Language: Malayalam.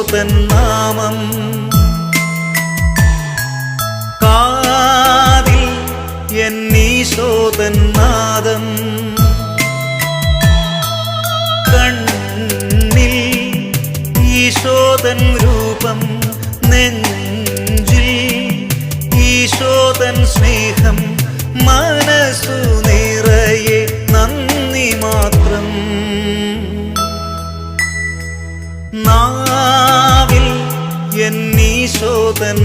ഈശോതൻ നാമം കാതിൽ എന്നീശോതൻ നാദം കണ്ണിൽ ഈശോതൻ രൂപം നെഞ്ചിൽ ഈശോതൻ സ്നേഹം മനസ്സു നിറയെ നന്ദി മാത്രം നാവിൽ എന്നീശോതൻ